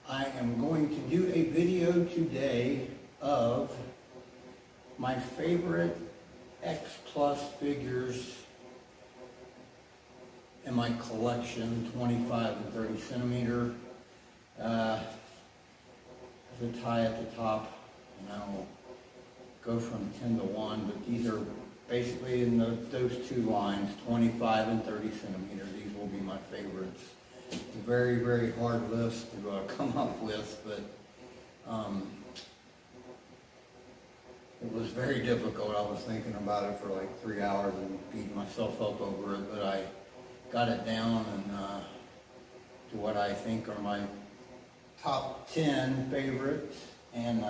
I am going to do a video today of my favorite X Plus figures in my collection, 25 and 30 centimeter. There's a tie at the top, and I'll go from 10 to 1, but these are basically in those two lines, 25 and 30 centimeter. These will be my favorites. It's a very, very hard list to come up with, but it was very difficult. I was thinking about it for like 3 hours and beating myself up over it, but I got it down and to what I think are my top 10 favorites, and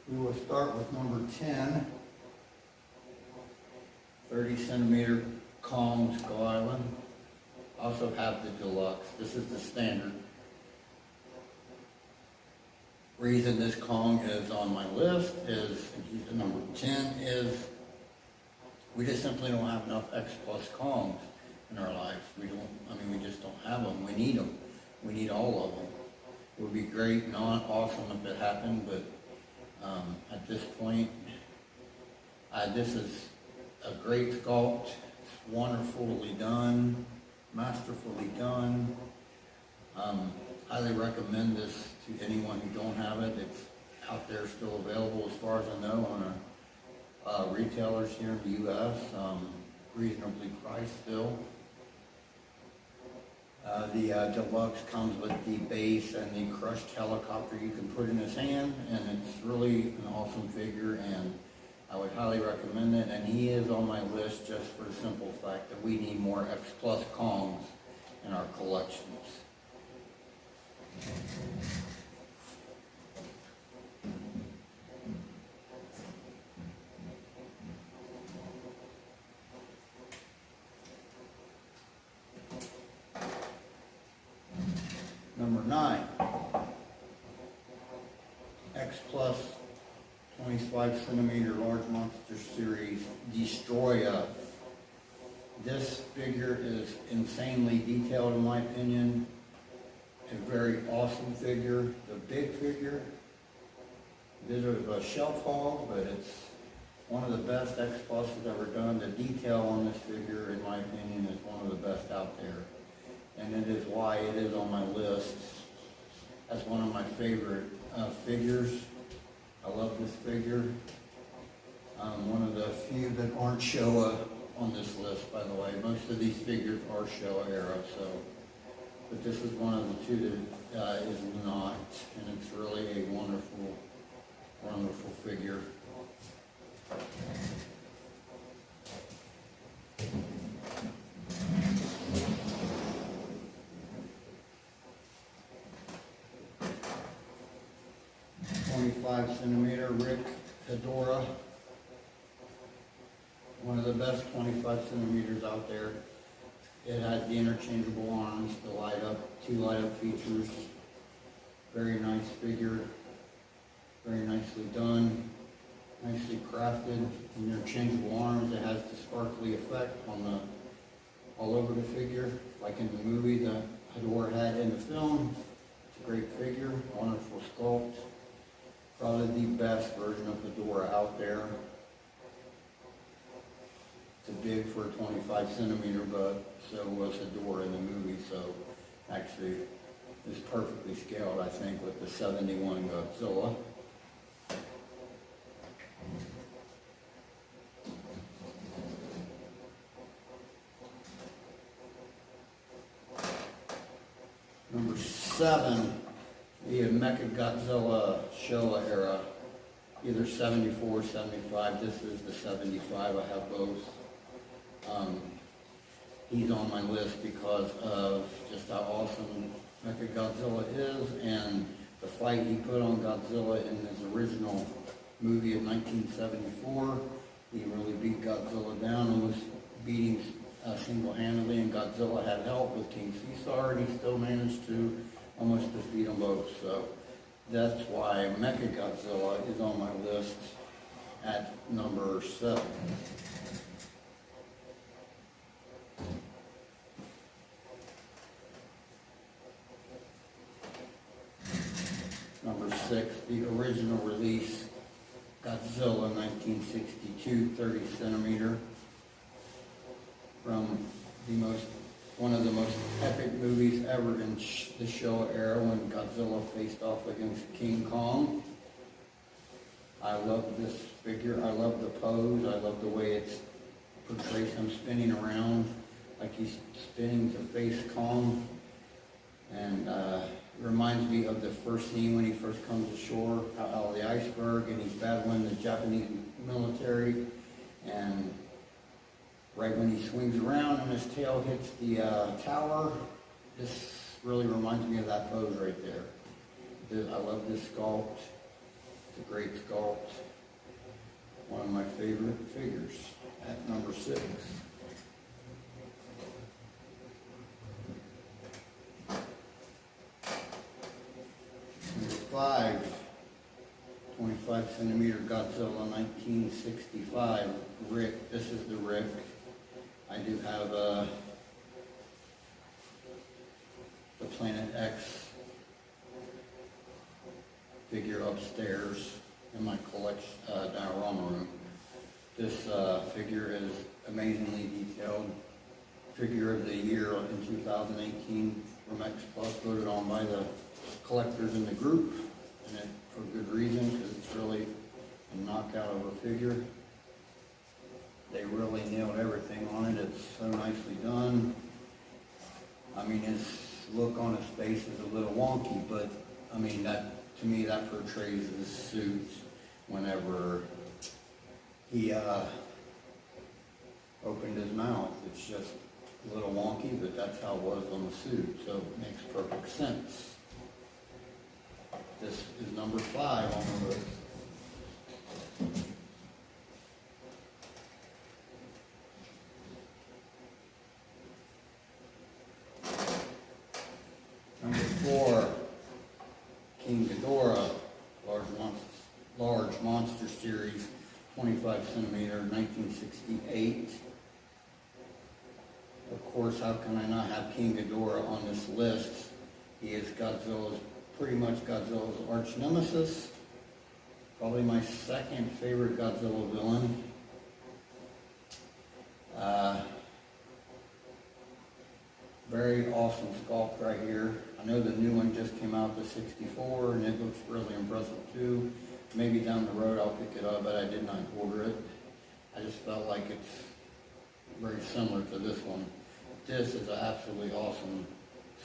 we will start with number 10, 30 centimeter Kong Skull Island. Also have the deluxe. This is the standard. Reason this Kong is on my list is, and he's the number 10, is we just simply don't have enough X Plus Kongs in our lives. We just don't have them. We need them. We need all of them. It would be great, not awesome if it happened, but at this point, this is a great sculpt. It's wonderfully done, masterfully done. Highly recommend this to anyone who don't have it. It's out there still available as far as I know on retailers here in the U.S. Reasonably priced still. The deluxe comes with the base and the crushed helicopter you can put in his hand, and it's really an awesome figure, and I would highly recommend it. And he is on my list just for the simple fact that we need more X Plus Kongs in our collections. Number 9, X Plus 25 centimeter large monster series Destroya. This figure is insanely detailed in my opinion. A very awesome figure. The big figure, a bit of a shelf hog, but it's one of the best X Plus has ever done. The detail on this figure, in my opinion, is one of the best out there. And it is why it is on my list as one of my favorite figures. I love this figure. One of the few that aren't Showa on this list, by the way. Most of these figures are Showa era, but this is one of the two that is not, and it's really a wonderful, wonderful figure. Centimeter Rick Hedora, one of the best 25 centimeters out there. It has the interchangeable arms, the two light up features. Very nice figure, very nicely done, nicely crafted. Interchangeable arms. It has the sparkly effect on all over the figure, like in the movie that Hedora had in the film. It's a great figure, wonderful sculpt. Probably the best version of Hedora out there. It's a big for a 25 centimeter, but so was Hedora in the movie, so actually it's perfectly scaled, I think, with the 71 Godzilla. Number 7. The Mechagodzilla Showa era, either 74 or 75. This is the 75. I have both. He's on my list because of just how awesome Mechagodzilla is, and the fight he put on Godzilla in his original movie of 1974. He really beat Godzilla down and was beating single-handedly, and Godzilla had help with King Caesar, and he still managed to almost defeat them both. So that's why Mechagodzilla is on my list at number 7. 6, the original release, Godzilla 1962, 30 centimeter, from one of the most epic movies ever in the Showa era, when Godzilla faced off against King Kong. I love this figure. I love the pose. I love the way it portrays him spinning around like he's spinning to face Kong. And it reminds me of the first scene when he first comes ashore out of the iceberg and he's battling the Japanese military. And right when he swings around and his tail hits the tower, this really reminds me of that pose right there. I love this sculpt. It's a great sculpt. One of my favorite figures at number 6. Number 5, 25 centimeter Godzilla 1965 Rick. This is the Rick. I do have the Planet X figure upstairs in my collection diorama room. This figure is amazingly detailed. Figure of the year in 2018 from X Plus, voted on by the collectors in the group, and it for good reason, because it's really a knockout of a figure. They really nailed everything on it. It's so nicely done. I mean, his look on his face is a little wonky, but I mean, that to me, that portrays the suit whenever he opened his mouth. It's just a little wonky, but that's how it was on the suit, so it makes perfect sense. This is number 5 on the list. Number 4, King Ghidorah, large monster series, 25 centimeter, 1968. Of course, how can I not have King Ghidorah on this list? He is pretty much Godzilla's arch nemesis. Probably my second favorite Godzilla villain. Very awesome sculpt right here. I know the new one just came out, the 64, and it looks really impressive too. Maybe down the road I'll pick it up, but I did not order it. I just felt like it's very similar to this one. This is an absolutely awesome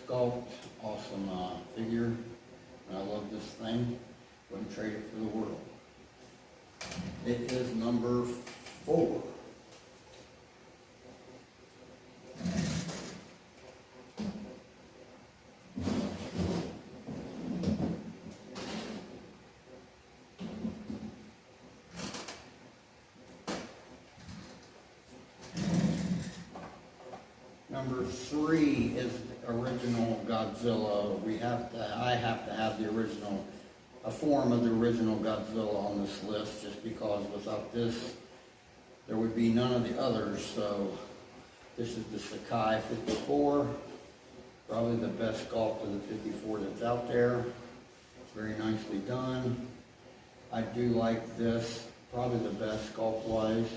sculpt, awesome figure, and I love this thing. Wouldn't trade it for the world. It is number 4. Number 3 is the original Godzilla. I have to have the original, a form of the original Godzilla on this list, just because without this, there would be none of the others. So this is the Sakai 54, probably the best sculpt of the 54 that's out there. It's very nicely done. I do like this, probably the best sculpt-wise.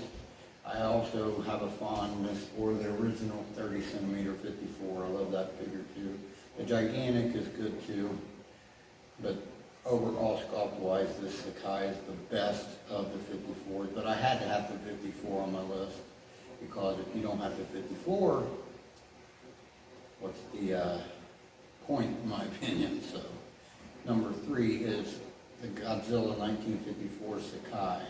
I also have a fondness for the original 30 centimeter 54. I love that figure too. The gigantic is good too, but overall sculpt-wise, this Sakai is the best of the 54s. But I had to have the 54 on my list, because if you don't have the 54, what's the point, in my opinion? So, number 3 is the Godzilla 1954 Sakai.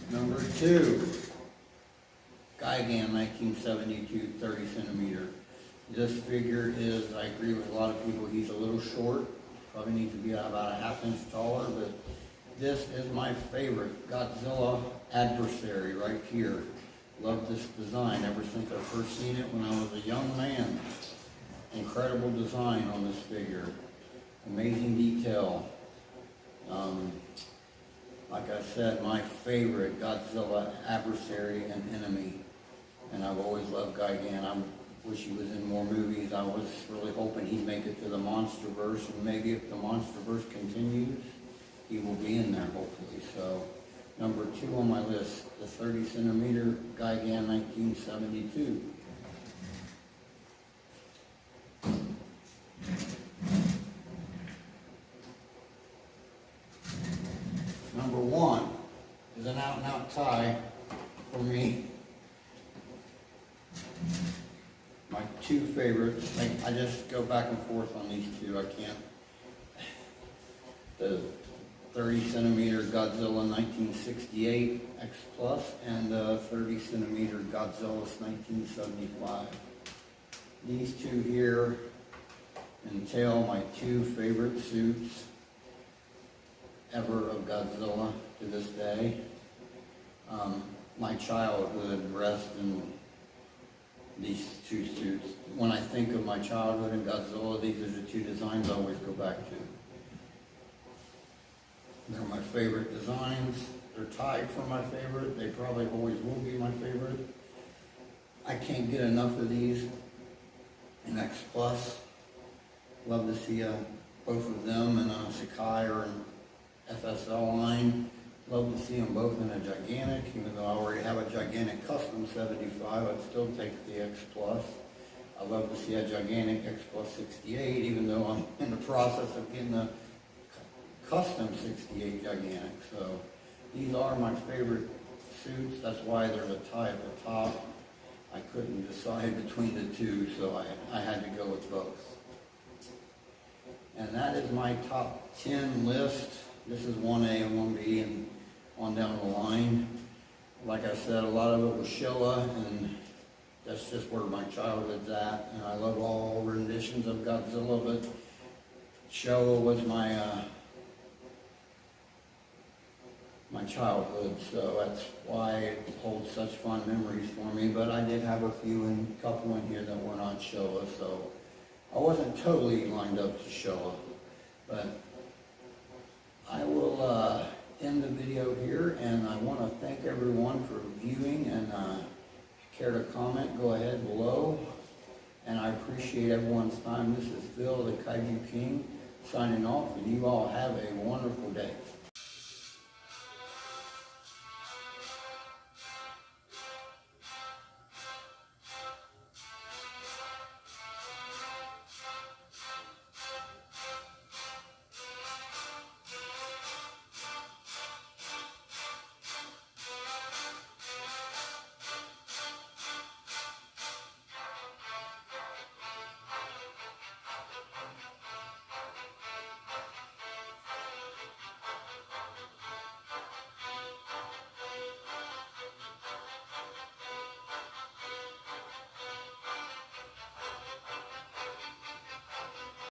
Number 2, Gigan 1972 30 centimeter. This figure is, I agree with a lot of people, he's a little short. Probably needs to be about a ½ inch taller, but this is my favorite Godzilla adversary right here. Love this design ever since I first seen it when I was a young man. Incredible design on this figure. Amazing detail. Like I said, my favorite Godzilla adversary and enemy. And I've always loved Gigan. I wish he was in more movies. I was really hoping he'd make it to the Monsterverse, and maybe if the Monsterverse continues, he will be in there hopefully. So, number 2 on my list, the 30 centimeter Gigan 1972. Number 1 is an out-and-out tie for me. My 2 favorites, I just go back and forth on these 2, I can't. The 30 centimeter Godzilla 1968 X Plus and the 30 centimeter Godzilla 1975. These 2 here entail my 2 favorite suits ever of Godzilla to this day. My childhood rests in these 2 suits. When I think of my childhood and Godzilla, these are the 2 designs I always go back to. They're my favorite designs. They're tied for my favorite. They probably always will be my favorite. I can't get enough of these in X Plus. Love to see both of them in a Sakai or an FSL line. Love to see them both in a gigantic, even though I already have a gigantic custom 75, I'd still take the X Plus. I love to see a gigantic X Plus 68, even though I'm in the process of getting a custom 68 gigantic. So these are my favorite suits. That's why there's a tie at the top. I couldn't decide between the 2, so I had to go with both. And that is my top 10 list. This is 1A and 1B and on down the line. Like I said, a lot of it was Showa, and that's just where my childhood's at. And I love all renditions of Godzilla, but Showa was my my childhood, so that's why it holds such fond memories for me. But I did have a couple in here that were not Showa, so I wasn't totally lined up to Showa. But I will end the video here, and I want to thank everyone for viewing, and if you care to comment, go ahead below. And I appreciate everyone's time. This is Phil, the Kaiju King, signing off, and you all have a wonderful day.